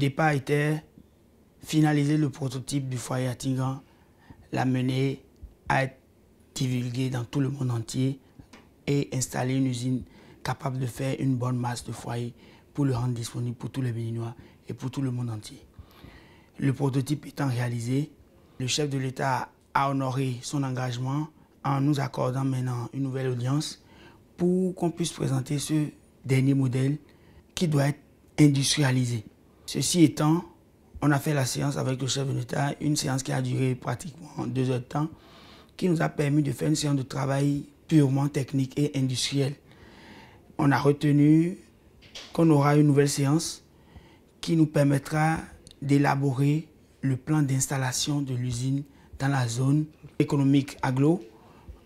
départ était finaliser le prototype du foyer à Tingan, l'amener à être divulgué dans tout le monde entier et installer une usine capable de faire une bonne masse de foyers pour le rendre disponible pour tous les Béninois et pour tout le monde entier. Le prototype étant réalisé, le chef de l'État a honoré son engagement en nous accordant maintenant une nouvelle audience pour qu'on puisse présenter ce dernier modèle qui doit être industrialisé. Ceci étant, on a fait la séance avec le chef de l'État, une séance qui a duré pratiquement 2 heures de temps, qui nous a permis de faire une séance de travail purement technique et industrielle. On a retenu qu'on aura une nouvelle séance qui nous permettra d'élaborer le plan d'installation de l'usine dans la zone économique agglo,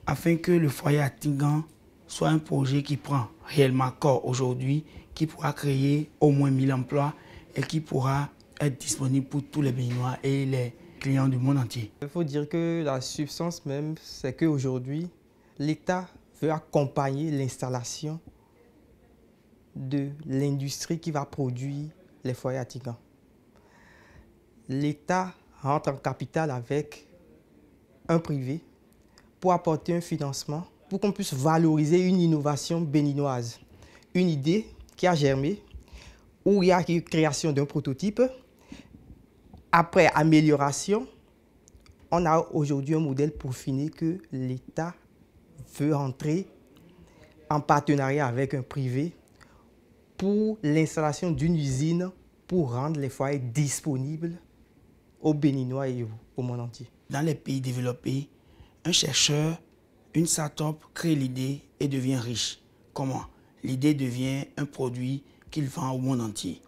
afin que le foyer à Tingan soit un projet qui prend réellement corps aujourd'hui, qui pourra créer au moins 1000 emplois et qui pourra être disponible pour tous les Béninois et les clients du monde entier. Il faut dire que la substance même, c'est qu'aujourd'hui, l'État veut accompagner l'installation de l'industrie qui va produire les foyers à Tingan. L'État rentre en capital avec un privé pour apporter un financement, pour qu'on puisse valoriser une innovation béninoise. Une idée qui a germé, où il y a eu création d'un prototype. Après amélioration, on a aujourd'hui un modèle peaufiné que l'État veut entrer en partenariat avec un privé pour l'installation d'une usine pour rendre les foyers disponibles aux Béninois et au monde entier. Dans les pays développés, un chercheur, une start-up crée l'idée et devient riche. Comment? L'idée devient un produit qu'il vend au monde entier.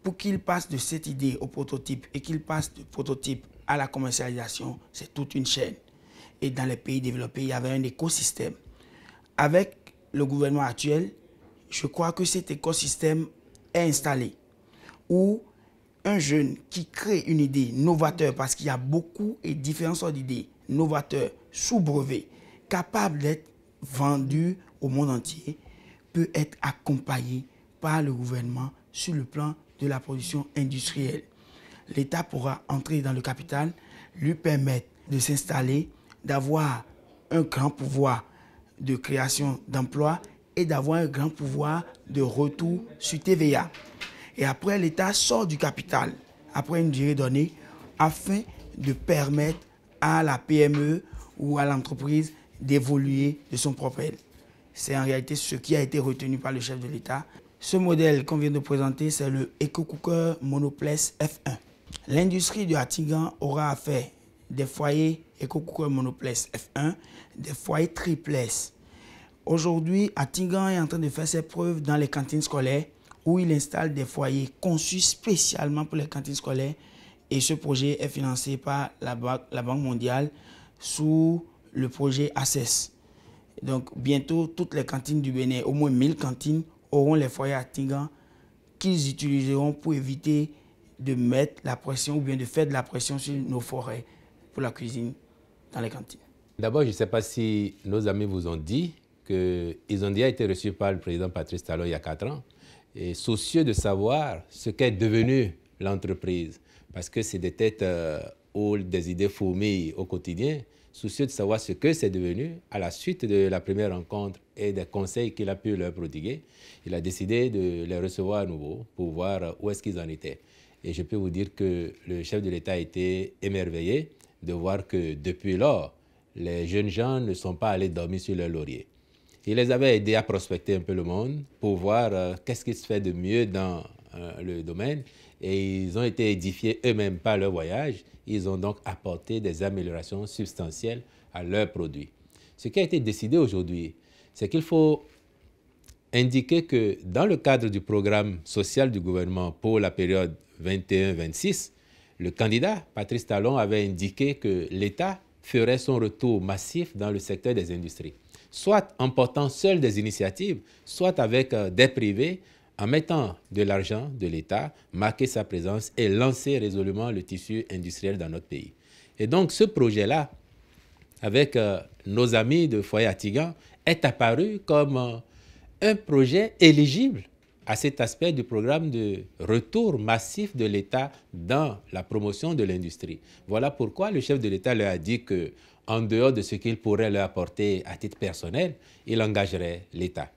Pour qu'il passe de cette idée au prototype et qu'il passe du prototype à la commercialisation, c'est toute une chaîne. Et dans les pays développés, il y avait un écosystème. Avec le gouvernement actuel, je crois que cet écosystème est installé, où un jeune qui crée une idée novateur, parce qu'il y a beaucoup et différentes sortes d'idées novateurs, sous brevet, capables d'être vendus au monde entier, peut être accompagné par le gouvernement sur le plan de la production industrielle. L'État pourra entrer dans le capital, lui permettre de s'installer, d'avoir un grand pouvoir de création d'emplois et d'avoir un grand pouvoir de retour sur TVA. Et après, l'État sort du capital, après une durée donnée, afin de permettre à la PME ou à l'entreprise d'évoluer de son propre aile. C'est en réalité ce qui a été retenu par le chef de l'État. Ce modèle qu'on vient de présenter, c'est le EcoCooker Monoplus F1. L'industrie de Tingan aura à faire des foyers EcoCooker Monoplus F1, des foyers triplex. Aujourd'hui, Tingan est en train de faire ses preuves dans les cantines scolaires où il installe des foyers conçus spécialement pour les cantines scolaires. Et ce projet est financé par la Banque mondiale sous le projet ACES. Donc bientôt, toutes les cantines du Bénin, au moins 1000 cantines, auront les foyers à Tingan qu'ils utiliseront pour éviter de mettre la pression ou bien de faire de la pression sur nos forêts pour la cuisine dans les cantines. D'abord, je ne sais pas si nos amis vous ont dit qu'ils ont déjà été reçus par le président Patrice Talon il y a 4 ans, et soucieux de savoir ce qu'est devenue l'entreprise, parce que c'est des têtes ou des idées fourmillent au quotidien, soucieux de savoir ce que c'est devenu. À la suite de la première rencontre et des conseils qu'il a pu leur prodiguer, il a décidé de les recevoir à nouveau pour voir où est-ce qu'ils en étaient. Et je peux vous dire que le chef de l'État a été émerveillé de voir que depuis lors, les jeunes gens ne sont pas allés dormir sur leur laurier. Il les avait aidés à prospecter un peu le monde pour voir qu'est-ce qui se fait de mieux dans le domaine. Et ils ont été édifiés eux-mêmes par leur voyage. Ils ont donc apporté des améliorations substantielles à leurs produits. Ce qui a été décidé aujourd'hui, c'est qu'il faut indiquer que dans le cadre du programme social du gouvernement pour la période 21-26, le candidat, Patrice Talon, avait indiqué que l'État ferait son retour massif dans le secteur des industries, soit en portant seul des initiatives, soit avec des privés, en mettant de l'argent de l'État, marquer sa présence et lancer résolument le tissu industriel dans notre pays. Et donc ce projet-là, avec nos amis de Foyer à Tingan, est apparu comme un projet éligible à cet aspect du programme de retour massif de l'État dans la promotion de l'industrie. Voilà pourquoi le chef de l'État leur a dit que, en dehors de ce qu'il pourrait leur apporter à titre personnel, il engagerait l'État.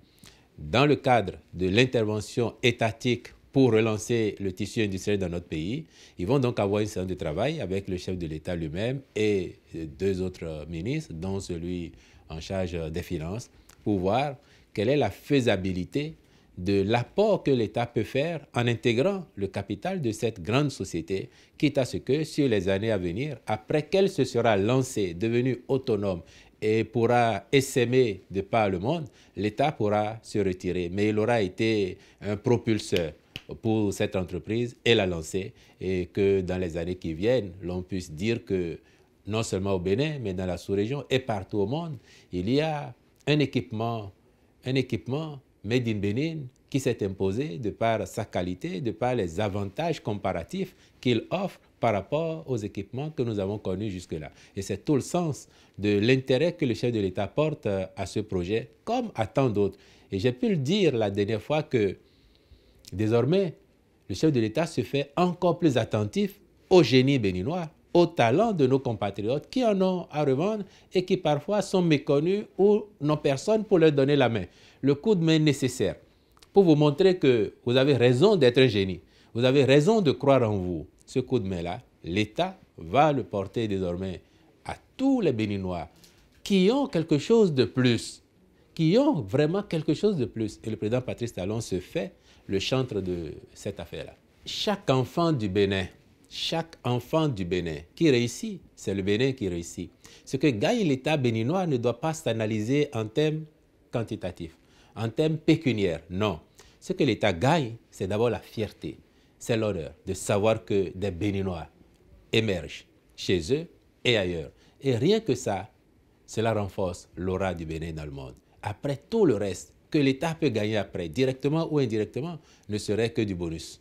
Dans le cadre de l'intervention étatique pour relancer le tissu industriel dans notre pays, ils vont donc avoir une séance de travail avec le chef de l'État lui-même et 2 autres ministres, dont celui en charge des finances, pour voir quelle est la faisabilité de l'apport que l'État peut faire en intégrant le capital de cette grande société, quitte à ce que sur les années à venir, après qu'elle se sera lancée, devenue autonome et pourra essaimer de par le monde, l'État pourra se retirer. Mais il aura été un propulseur pour cette entreprise et la lancer, et que dans les années qui viennent, l'on puisse dire que non seulement au Bénin, mais dans la sous-région et partout au monde, il y a un équipement made in Bénin qui s'est imposé de par sa qualité, de par les avantages comparatifs qu'il offre par rapport aux équipements que nous avons connus jusque-là. Et c'est tout le sens de l'intérêt que le chef de l'État porte à ce projet, comme à tant d'autres. Et j'ai pu le dire la dernière fois que désormais, le chef de l'État se fait encore plus attentif au génie béninois, aux talents de nos compatriotes qui en ont à revendre et qui parfois sont méconnus ou n'ont personne pour leur donner la main. Le coup de main nécessaire pour vous montrer que vous avez raison d'être un génie, vous avez raison de croire en vous. Ce coup de main-là, l'État va le porter désormais à tous les Béninois qui ont quelque chose de plus, qui ont vraiment quelque chose de plus. Et le président Patrice Talon se fait le chantre de cette affaire-là. Chaque enfant du Bénin qui réussit, c'est le Bénin qui réussit. Ce que gagne l'État béninois ne doit pas s'analyser en termes quantitatifs, en termes pécuniaires, non. Ce que l'État gagne, c'est d'abord la fierté, c'est l'honneur de savoir que des Béninois émergent chez eux et ailleurs. Et rien que ça, cela renforce l'aura du Bénin dans le monde. Après, tout le reste que l'État peut gagner après, directement ou indirectement, ne serait que du bonus.